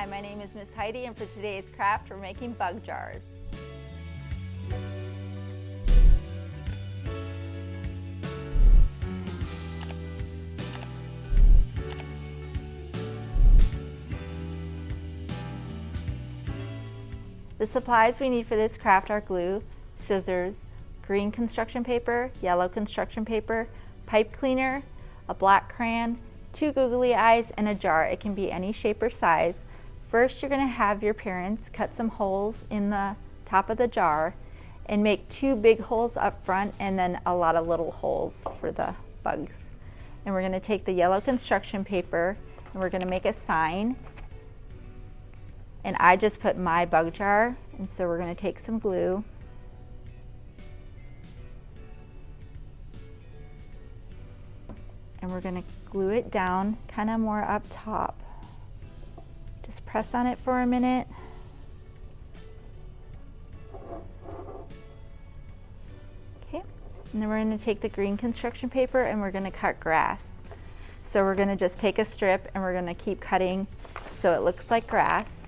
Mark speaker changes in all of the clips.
Speaker 1: Hi, my name is Miss Heidi, and for today's craft, we're making bug jars. The supplies we need for this craft are glue, scissors, green construction paper, yellow construction paper, pipe cleaner, a black crayon, 2 googly eyes, and a jar. It can be any shape or size. First, you're going to have your parents cut some holes in the top of the jar and make 2 big holes up front and then a lot of little holes for the bugs. And we're going to take the yellow construction paper and we're going to make a sign. And I just put my bug jar, and so we're going to take some glue. And we're going to glue it down kind of more up top. Just press on it for a minute. Okay, and then we're going to take the green construction paper and we're going to cut grass. So we're going to just take a strip and we're going to keep cutting so it looks like grass.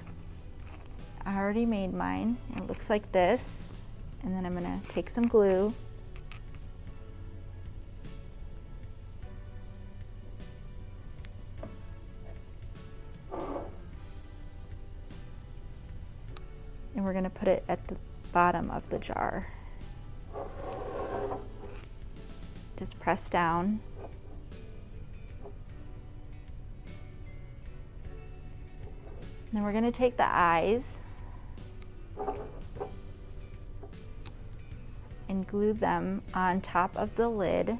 Speaker 1: I already made mine. It looks like this. And then I'm going to take some glue. And we're going to put it at the bottom of the jar. Just press down. And then we're going to take the eyes and glue them on top of the lid.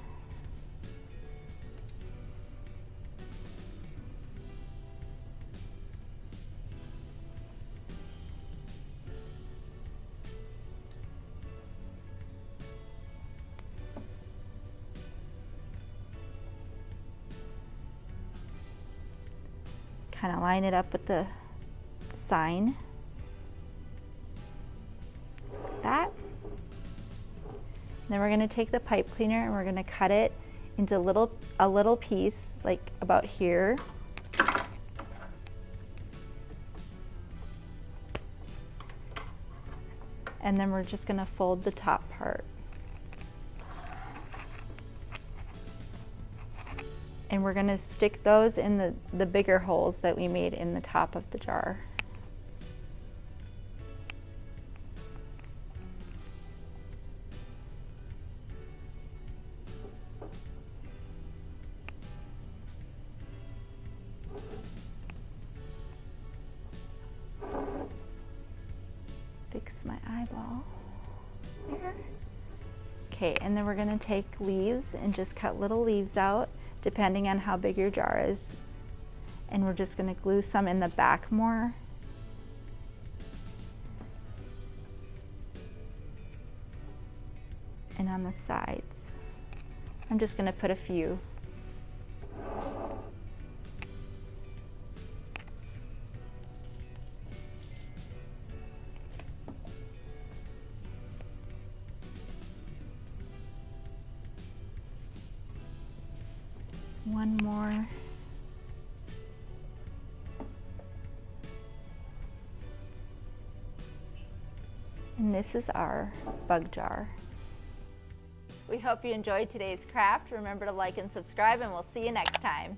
Speaker 1: Kind of line it up with the sign. Like that. Then we're going to take the pipe cleaner and we're going to cut it into a little piece, like about here. And then we're just going to fold the top part. And we're going to stick those in the bigger holes that we made in the top of the jar. Fix my eyeball there. Okay, and then we're going to take leaves and just cut little leaves out depending on how big your jar is. And we're just going to glue some in the back more. And on the sides. I'm just going to put a few. One more. And this is our bug jar. We hope you enjoyed today's craft. Remember to like and subscribe, and we'll see you next time.